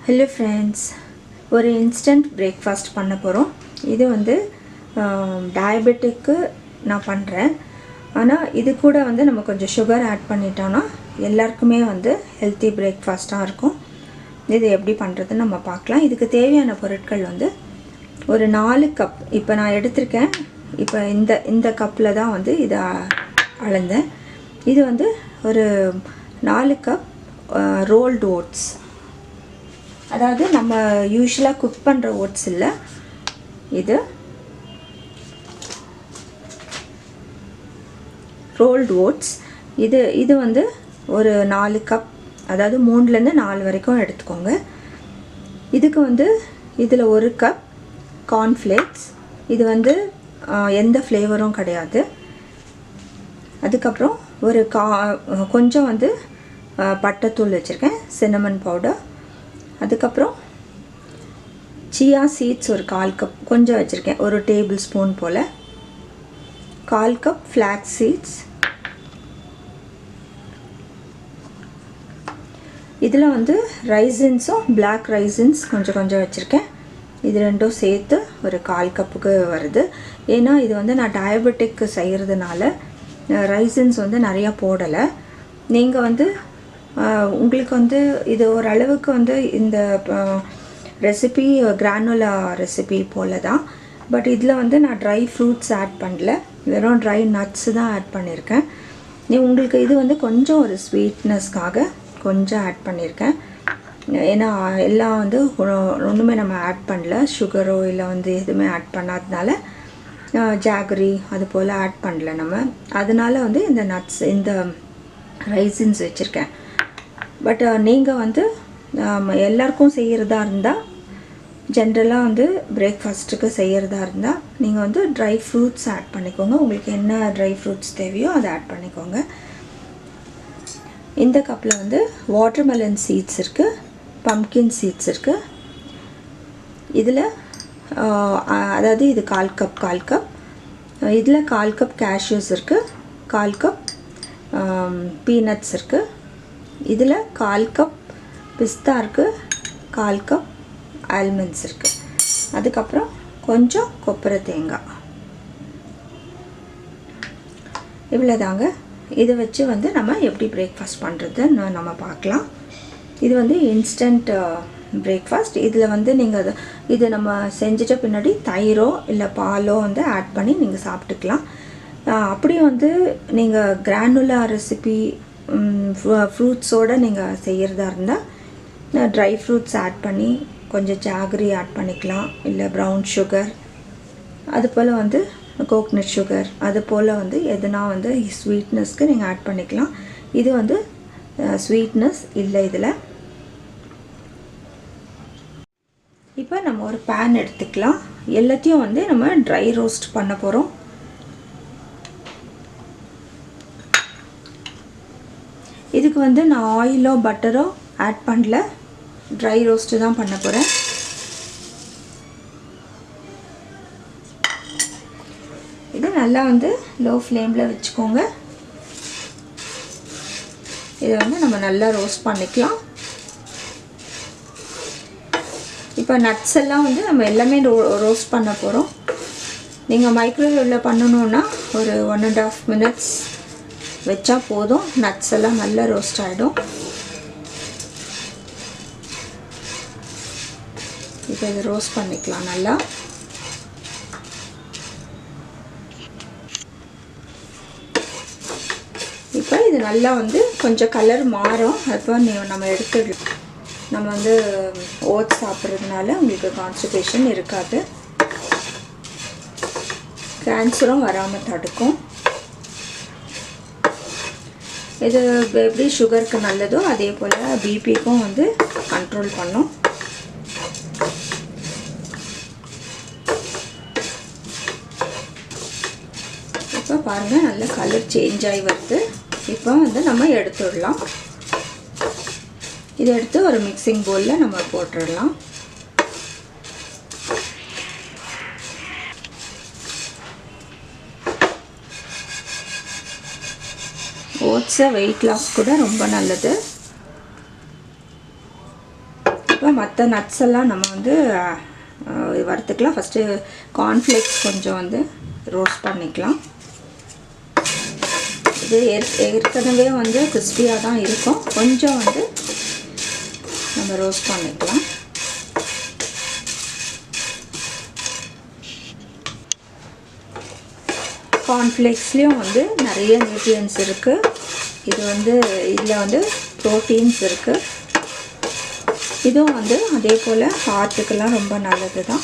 Hello friends, ஒரு instant breakfast பண்ண போறோம். இது வந்து டயபெட்டிக்கு நான் பண்றேன். ஆனா இது கூட வந்து நம்ம கொஞ்சம் sugar add பண்ணிட்டோம்னா எல்லாருக்குமே வந்து healthy breakfast-ஆ இருக்கும். இது எப்படி பண்றதுன்னு நம்ம பார்க்கலாம். இதுக்கு தேவையான பொருட்கள் வந்து ஒரு 4 கப். இப்போ நான் எடுத்துர்க்கேன். இப்போ இந்த கப்ல தான் வந்து இத அளந்தேன். இது வந்து ஒரு 4 கப் rolled oats. அதாவது நம்ம யூசுவலா குக் பண்ற ஓட்ஸ் இல்ல இது rolled oats இது வந்து ஒரு 4 கப் அதாவது 3 ல இருந்து 4 வரைக்கும் எடுத்துக்கோங்க இதுக்கு வந்து இதுல ஒரு கப் corn flakes இது வந்து எந்த ஃப்ளேவரும் கிடையாது அதுக்கு அப்புறம் ஒரு கொஞ்சம் வந்து பட்டை தூள் வச்சிருக்கேன் cinnamon powder அதுக்கு அப்புறம் chia seeds ஒரு 1/4 கப் கொஞ்சம் வச்சிருக்கேன் ஒரு டேபிள் ஸ்பூன் போல 1/4 கப் flax seeds இதுல வந்து raisins black raisins கொஞ்சம் வச்சிருக்கேன் இது ரெண்டும் சேர்த்து ஒரு 1/4 கப்புக்கு வருது ஏனா இது வந்து நான் டயபெட்டிக் செய்யிறதுனால raisins வந்து நிறைய போடல நீங்க வந்து உங்களுக்கு வந்து இது ஒரு அளவுக்கு வந்து இந்த ரெசிபி granola ரெசிபி போல தான் பட் இதுல வந்து நான் dry fruits ஆட் பண்ணல வெறும் dry nuts தான் ஆட் பண்ணிருக்கேன் உங்களுக்கு இது வந்து கொஞ்சம் ஒரு ஸ்வீட்னஸ்க்காக கொஞ்சம் ஆட் பண்ணிருக்கேன் ஏனா எல்லாம் வந்து ஒண்ணுமே நம்ம ஆட் பண்ணல சுகரோ இல்ல வந்து எதுமே ஆட் பண்ணாதனால ஜாகரி அது போல ஆட் பண்ணல நம்ம அதனால வந்து இந்த nuts இந்த raisins வச்சிருக்கேன் பட் நீங்க வந்து எல்லாருக்கும் செய்யறதா இருந்தா ஜெனரலா வந்து பிரேக்பாஸ்ட்க்கு செய்யறதா இருந்தா நீங்க வந்து dry fruits ஆட் பண்ணிக்கோங்க உங்களுக்கு என்ன dry fruits தேவையோ அதை ஆட் பண்ணிக்கோங்க இந்த கப்ல வந்து watermelon seeds இருக்கு pumpkin seeds இருக்கு இதுல அதாவது இது 1/4 கப் இதுல 1/4 கப் cashews இருக்கு 1/4 கப் peanuts இருக்கு இதுல 1/4 கப் பிஸ்தா இருக்கு 1/4 கப் ஆல்மண்ட்ஸ் இருக்கு அதுக்கு அப்புறம் கொஞ்சம் கொப்பரை தேங்காய் இவ்வளவுதாங்க இத வச்சு வந்து நம்ம எப்படி பிரேக்பாஸ்ட் பண்றதுன்னு நம்ம பார்க்கலாம் இது வந்து இன்ஸ்டன்ட் பிரேக்பாஸ்ட் இதுல வந்து நீங்க இது நம்ம செஞ்சிட்ட பின்னாடி தயிரோ இல்ல பாலோ வந்து ஆட் பண்ணி நீங்க சாப்பிட்டுக்கலாம் அப்படியே வந்து நீங்க கிரானுலா ரெசிபி ஃப்ரூட்ஸோட நீங்க செய்யறதா இருந்தா dry fruits ஆட் பண்ணி கொஞ்சம் ஜாகரி ஆட் பண்ணிக்கலாம் இல்ல brown sugar அது போல வந்து coconut sugar அது போல வந்து எதனா வந்து ஸ்வீட்னஸ்க்கு நீங்க ஆட் பண்ணிக்கலாம் இது வந்து ஸ்வீட்னஸ் இல்ல இதுல இப்போ நம்ம ஒரு pan எடுத்துக்கலாம் எல்லாத்தையும் வந்து நம்ம dry roast பண்ண போறோம் இதுக்கு வந்து நான் ஆயிலோ பட்டரோ ஆட் பண்ணல dry roast தான் பண்ண போறேன் இது நல்லா வந்து low flameல வெச்சுக்கோங்க இத வந்து நம்ம நல்லா ரோஸ்ட் பண்ணிக்கலாம் இப்போ நட்ஸ் எல்லாம் வந்து நம்ம எல்லாமே ரோஸ்ட் பண்ண போறோம் நீங்க மைக்ரோவேவ்ல பண்ணனும்னா ஒரு 1.5 minutes வெச்சா போதும் நட்ஸ் எல்லாம் நல்லா ரோஸ்ட் ஆயிடும் இப்போ இத ரோஸ்ட் பண்ணிக்கலாம் நல்லா இப்போ இது நல்லா வந்து கொஞ்சம் கலர் மாறும் அப்போ நம்ம எடுத்துடலாம் நம்ம வந்து ஓட்ஸ் சாப்பிடுறதுனால உங்களுக்கு கான்ஸ்டிபேஷன் இருக்காது கேன்சரும் வராம தடுக்கும் இது எப்படி சுகருக்கு நல்லதோ அதே போல பிபிக்கும் வந்து கண்ட்ரோல் பண்ணும் இப்போ பாருங்க நல்ல கலர் சேஞ்ச் ஆயி வருது இப்போ வந்து நம்ம எடுத்துடலாம் இத எடுத்து ஒரு மிக்சிங் பவுல்ல நம்ம போட்டுறலாம் ஓட்ஸ் weight loss கூட ரொம்ப நல்லது இப்போ மற்ற நட்ஸ் எல்லாம் நம்ம வந்து வறுத்துக்கலாம். ஃபஸ்ட்டு கார்ன்ஃப்ளேக்ஸ் கொஞ்சம் வந்து ரோஸ்ட் பண்ணிக்கலாம். இது ஏற்கனவே வந்து கிறிஸ்பியாக தான் இருக்கும். கொஞ்சம் வந்து நம்ம ரோஸ்ட் பண்ணிக்கலாம். கார்ன்ஃப்ளேக்ஸ்லேயும் வந்து நிறைய நியூட்ரியன்ஸ் இருக்குது. இது வந்து இதில் வந்து ப்ரோட்டீன்ஸ் இருக்குது. இதுவும் வந்து அதே போல் ஹார்ட்டுக்கெல்லாம் ரொம்ப நல்லது தான்.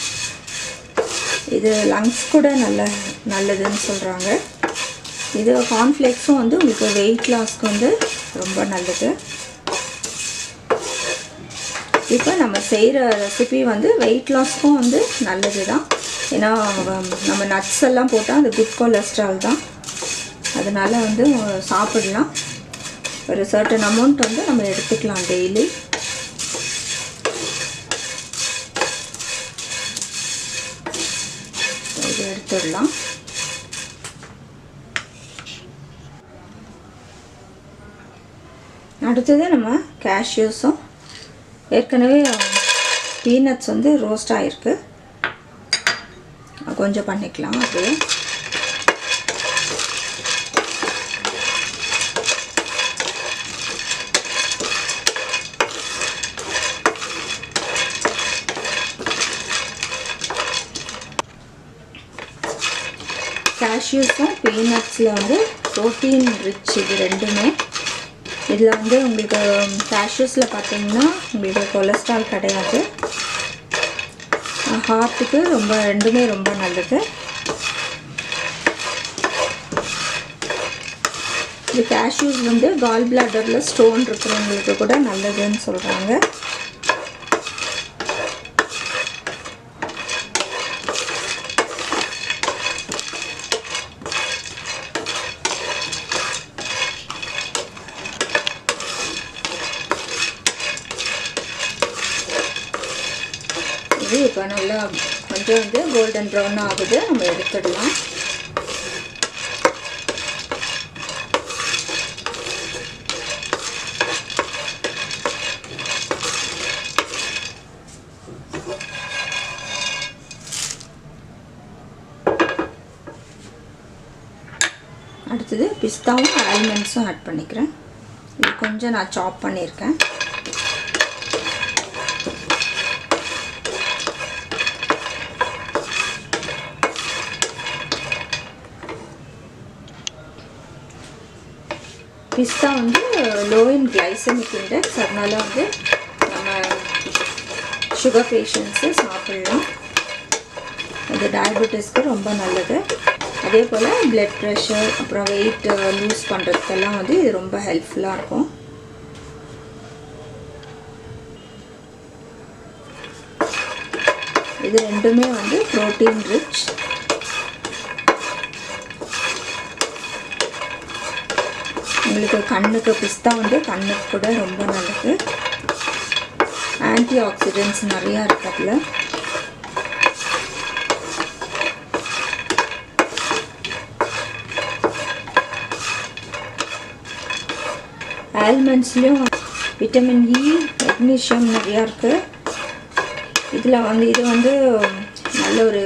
இது லங்ஸ் கூட நல்லதுன்னு சொல்கிறாங்க. இது கார்ன்ஃப்ளேக்ஸும் வந்து உங்களுக்கு வெயிட் லாஸ்க்கு வந்து ரொம்ப நல்லது. இப்போ நம்ம செய்கிற ரெசிபி வந்து வெயிட் லாஸ்க்கும் வந்து நல்லது தான். ஏன்னா நம்ம நட்ஸ் எல்லாம் போட்டால் அது குட் கொலஸ்ட்ரால் தான். அதனால் வந்து சாப்பிடலாம். ஒரு சர்டன் அமௌண்ட் வந்து நம்ம எடுத்துக்கலாம் டெய்லி. இது எடுத்துடலாம். அடுத்தது நம்ம கேஷ்யூஸும் ஏற்கனவே பீனட்ஸ் வந்து ரோஸ்ட் ஆகிருக்கு. கொஞ்சம் பண்ணிக்கலாம். அப்படியே கேஷ்யூஸும் பீனட்ஸில் வந்து ப்ரோட்டீன் ரிச் இது ரெண்டுமே. இதில் வந்து உங்களுக்கு கேஷ்யூஸில் பார்த்தீங்கன்னா உங்களுக்கு கொலஸ்ட்ரால் கிடையாது. ஹார்ட்டுக்கு ரெண்டுமே ரொம்ப நல்லது. இது கேஷ்யூஸ் வந்து கால் பிளாடரில் ஸ்டோன் இருக்கிறவங்களுக்கு கூட நல்லதுன்னு சொல்கிறாங்க. இது இப்போ நல்லா கொஞ்சம் வந்து கோல்டன் ப்ரௌன் ஆகுது. நம்ம எடுத்துடலாம். அடுத்தது பிஸ்தாவும் ஆல்மண்ட்ஸும் ஆட் பண்ணிக்கிறேன். இது கொஞ்சம் நான் சாப் பண்ணியிருக்கேன். பிஸ்தா வந்து லோ இன் கிளைசமிக் இண்டெக்ஸ். அதனால் வந்து நம்ம சுகர் பேஷண்ட்ஸு சாப்பிட்லாம். இது டயபெட்டிஸ்க்கு ரொம்ப நல்லது. அதே போல் பிளட் ப்ரெஷர் அப்புறம் வெயிட் லூஸ் பண்ணுறதுக்கெல்லாம் வந்து இது ரொம்ப ஹெல்ப்ஃபுல்லாக இருக்கும். இது ரெண்டுமே வந்து ப்ரோட்டீன் ரிச். உங்களுக்கு கண்ணுக்கு பிஸ்தா வந்து கண்ணுக்கு கூட ரொம்ப நல்லது. ஆன்டி ஆக்சிடென்ட்ஸ் நிறையா இருக்குது அதில். ஆல்மண்ட்ஸ்லேயும் விட்டமின் இ, மெக்னீஷியம் நிறையா இருக்குது. இதில் வந்து இது வந்து நல்ல ஒரு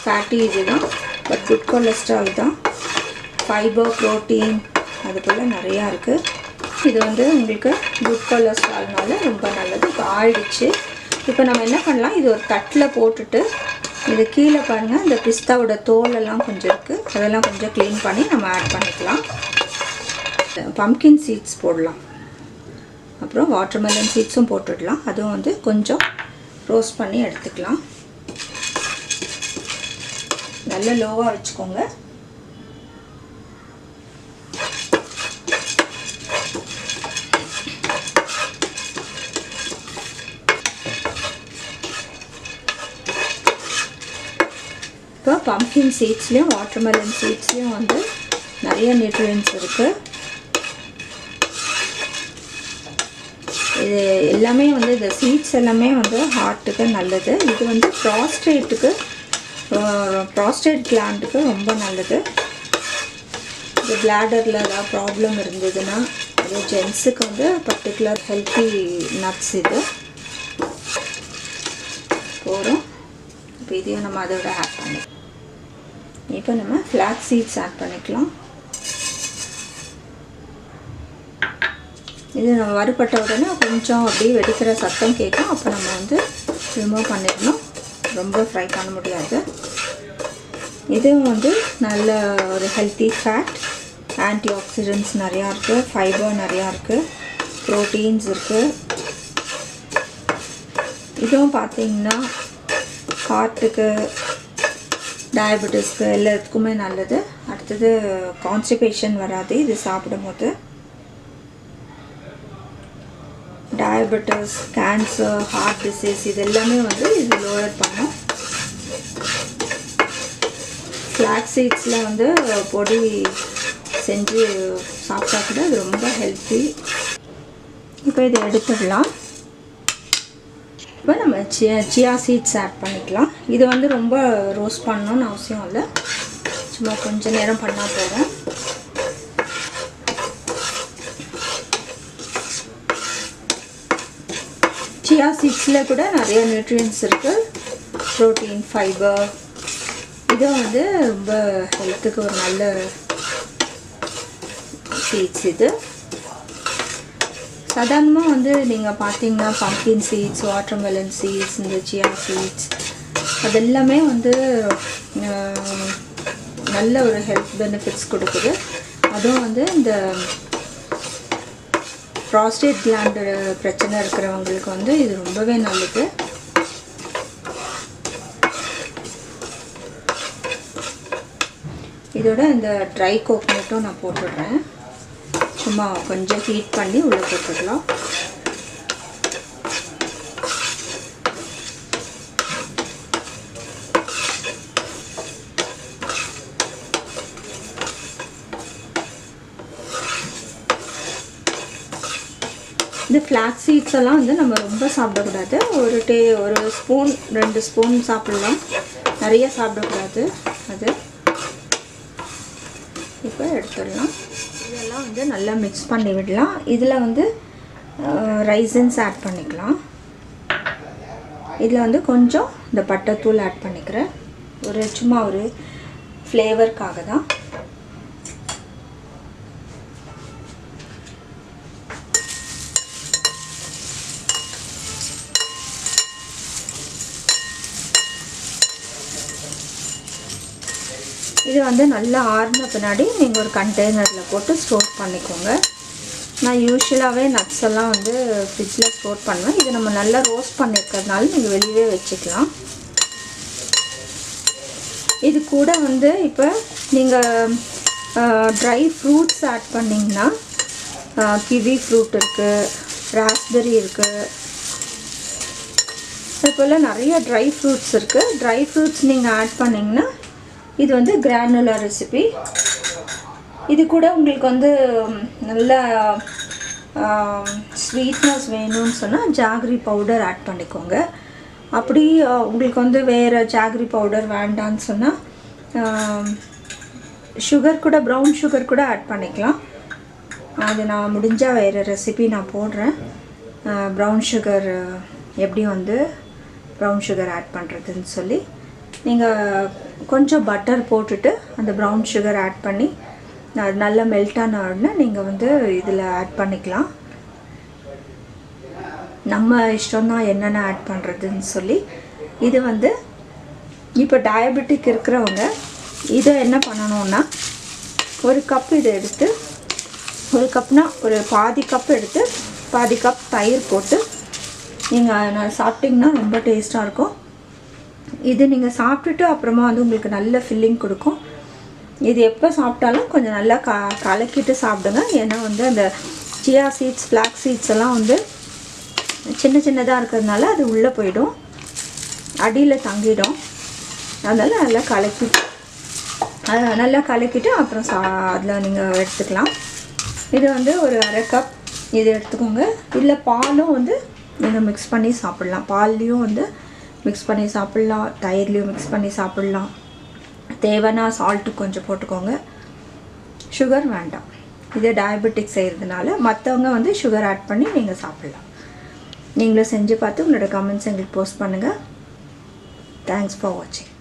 ஃபேட்டி இது தான், பட் குட் கொலஸ்ட்ரால் தான். ஃபைபர், ப்ரோட்டீன் அது போல் நிறையா இருக்குது. இது வந்து உங்களுக்கு குட் கொலஸ்ட்ரால்னால ரொம்ப நல்லது. இப்போ ஆயிடுச்சு. இப்போ நம்ம என்ன பண்ணலாம், இது ஒரு தட்டில் போட்டுட்டு இது கீழே பாருங்கள், இந்த பிஸ்தாவோட தோலெல்லாம் கொஞ்சம் இருக்குது. அதெல்லாம் கொஞ்சம் க்ளீன் பண்ணி நம்ம ஆட் பண்ணிக்கலாம். பம்கின் சீட்ஸ் போடலாம். அப்புறம் வாட்டர்மெலன் சீட்ஸும் போட்டுடலாம். அதுவும் வந்து கொஞ்சம் ரோஸ்ட் பண்ணி எடுத்துக்கலாம். நல்ல லோவாக வச்சுக்கோங்க. இப்போ பம்கின் சீட்ஸ்லேயும் வாட்டர்மெலன் சீட்ஸ்லேயும் வந்து நிறைய நியூட்ரியன்ஸ் இருக்குது. இது எல்லாமே வந்து இந்த சீட்ஸ் எல்லாமே வந்து ஹார்ட்டுக்கு நல்லது. இது வந்து ப்ராஸ்டேட் கிளாண்டுக்கு ரொம்ப நல்லது. இது பிளாடரில் ஏதாவது ப்ராப்ளம் இருந்ததுன்னா அது ஜென்ஸுக்கு வந்து பர்டிகுலர் ஹெல்த்தி நட்ஸ் இது. போகிறோம். இப்போ இதையும் நம்ம அதோட ஆட் பண்ணி இப்போ நம்ம ஃப்ளாக்ஸ் சீட்ஸ் ஆட் பண்ணிக்கலாம். இது நம்ம வறுபட்ட உடனே கொஞ்சம் அப்படியே வெடிக்கிற சத்தம் கேட்கும். அப்போ நம்ம வந்து ரிமூவ் பண்ணிடணும். ரொம்ப ஃப்ரை பண்ண முடியாது. இதுவும் வந்து நல்ல ஒரு ஹெல்த்தி ஃபேட், ஆன்டி ஆக்சிடென்ட்ஸ் நிறையா இருக்குது, ஃபைபர் நிறையா இருக்குது, ப்ரோட்டீன்ஸ் இருக்குது. இதுவும் பார்த்திங்கன்னா ஹார்ட்டுக்கு, டயபெட்டிஸ்க்கு எல்லாத்துக்குமே நல்லது. அடுத்தது கான்ஸ்டிபேஷன் வராது இது சாப்பிடும்போது. டயபெட்டிஸ், கேன்சர், ஹார்ட் டிசீஸ் இது எல்லாமே வந்து இது லோயர் பண்ணும். ஃப்ளாக்ஸ் சீட்ஸில் வந்து பொடி செஞ்சு சாப்பிட்டா கூட அது ரொம்ப ஹெல்த்தி. இப்போ இதை எடுத்துடலாம். இப்போ நம்ம சியா சீட்ஸ் ஆட் பண்ணிக்கலாம். இது வந்து ரொம்ப ரோஸ்ட் பண்ணணும்னு அவசியம் இல்லை, சும்மா கொஞ்சம் நேரம் பண்ணால் போதும். சியா சீட்ஸில் கூட நிறைய நியூட்ரியன்ஸ் இருக்குது, ப்ரோட்டீன், ஃபைபர். இதுவும் வந்து ரொம்ப ஹெல்த்துக்கு ஒரு நல்ல சீட்ஸ். இது சாதாரணமாக வந்து நீங்கள் பார்த்தீங்கன்னா பம்ப்கின் சீட்ஸ், வாட்டர்மெலன் சீட்ஸ், இந்த சியா சீட்ஸ் அதெல்லாமே வந்து நல்ல ஒரு ஹெல்த் பெனிஃபிட்ஸ் கொடுக்குது. அதுவும் வந்து இந்த ப்ராஸ்டேட் கிளாண்டு பிரச்சனை இருக்கிறவங்களுக்கு வந்து இது ரொம்பவே நல்லது. இதோட இந்த ட்ரை கோகனட்டும் நான் போட்டுடுறேன். சும்மா கொஞ்சம் ஹீட் பண்ணி உள்ளே போட்டுடலாம். இந்த ஃப்ளாக்ஸ் சீட்ஸ் எல்லாம் வந்து நம்ம ரொம்ப சாப்பிடக்கூடாது. ஒரு ஸ்பூன் 2 ஸ்பூன் சாப்பிடலாம், நிறைய சாப்பிடக்கூடாது. அது இப்போ எடுத்துடலாம். இதெல்லாம் வந்து நல்லா மிக்ஸ் பண்ணி விடலாம். இதில் வந்து ரைசன்ஸ் ஆட் பண்ணிக்கலாம். இதில் வந்து கொஞ்சம் இந்த பட்டைத்தூள் ஆட் பண்ணிக்கிறேன், சும்மா ஒரு ஃப்ளேவருக்காக தான். இது வந்து நல்லா ஆறின பின்னாடி நீங்கள் ஒரு கண்டெய்னரில் போட்டு ஸ்டோர் பண்ணிக்கோங்க. நான் யூஸ்வலாகவே நட்ஸ் எல்லாம் வந்து ஃப்ரிட்ஜில் ஸ்டோர் பண்ணுவேன். இது நம்ம நல்லா ரோஸ்ட் பண்ணியிருக்கிறதுனால நீங்கள் வெளியே வச்சுக்கலாம். இது கூட வந்து இப்போ நீங்கள் ட்ரை ஃப்ரூட்ஸ் ஆட் பண்ணிங்கன்னா கிவி ஃப்ரூட் இருக்குது, ராஸ்பெரி இருக்குது, இது போல் நிறைய ட்ரை ஃப்ரூட்ஸ் இருக்குது. ட்ரை ஃப்ரூட்ஸ் நீங்கள் ஆட் பண்ணிங்கன்னா இது வந்து கிரானுலா ரெசிபி. இது கூட உங்களுக்கு வந்து நல்லா ஸ்வீட்னஸ் வேணும்னு சொன்னால் ஜாகரி பவுடர் ஆட் பண்ணிக்கோங்க. அப்படி உங்களுக்கு வந்து வேறு ஜாகரி பவுடர் வேண்டான்னு சொன்னால் சுகர் கூட, ப்ரௌன் சுகர் கூட ஆட் பண்ணிக்கலாம். அது நான் முடிஞ்சால் வேறு ரெசிபி நான் போடுறேன். ப்ரௌன் சுகர் எப்படி வந்து ப்ரௌன் சுகர் ஆட் பண்ணுறதுன்னு சொல்லி. நீங்கள் கொஞ்சம் பட்டர் போட்டுட்டு அந்த ப்ரௌன் சுகர் ஆட் பண்ணி அது நல்லா மெல்ட் ஆன உடனே நீங்கள் வந்து இதில் ஆட் பண்ணிக்கலாம். நம்ம இஷ்டம்தான் என்னென்ன ஆட் பண்ணுறதுன்னு சொல்லி. இது வந்து இப்போ டயபெட்டிக் இருக்கிறவங்க இதை என்ன பண்ணணுன்னா, ஒரு கப் இதை எடுத்து, ஒரு கப்னால் ஒரு பாதி கப் எடுத்து பாதி கப் தயிர் போட்டு நீங்கள் சாப்பிட்டிங்கன்னா ரொம்ப டேஸ்ட்டாக இருக்கும். இது நீங்கள் சாப்பிட்டுட்டு அப்புறமா வந்து உங்களுக்கு நல்ல ஃபில்லிங் கொடுக்கும். இது எப்போ சாப்பிட்டாலும் கொஞ்சம் நல்லா கலக்கிட்டு சாப்பிடுங்க. ஏன்னா வந்து அந்த சியா சீட்ஸ், ஃப்ளாக்ஸ் சீட்ஸ் எல்லாம் வந்து சின்ன சின்னதாக இருக்கிறதுனால அது உள்ளே போயிடும், அடியில் தங்கிடும். அதனால் நல்லா கலக்கிட்டு அப்புறம் அதில் நீங்கள் எடுத்துக்கலாம். இது வந்து ஒரு அரை கப் இது எடுத்துக்கோங்க. இதில் பாலும் வந்து நீங்கள் மிக்ஸ் பண்ணி சாப்பிட்லாம். பால்லையும் வந்து மிக்ஸ் பண்ணி சாப்பிட்லாம், தயிர்லேயும் மிக்ஸ் பண்ணி சாப்பிட்லாம். தேவைன்னா சால்ட்டு கொஞ்சம் போட்டுக்கோங்க. சுகர் வேண்டாம், இது டயபெட்டிக் செய்கிறதுனால. மற்றவங்க வந்து சுகர் ஆட் பண்ணி நீங்கள் சாப்பிட்லாம். நீங்களும் செஞ்சு பார்த்து உங்களோட கமெண்ட்ஸ் எங்களுக்கு போஸ்ட் பண்ணுங்கள். தேங்க்ஸ் ஃபார் வாட்சிங்.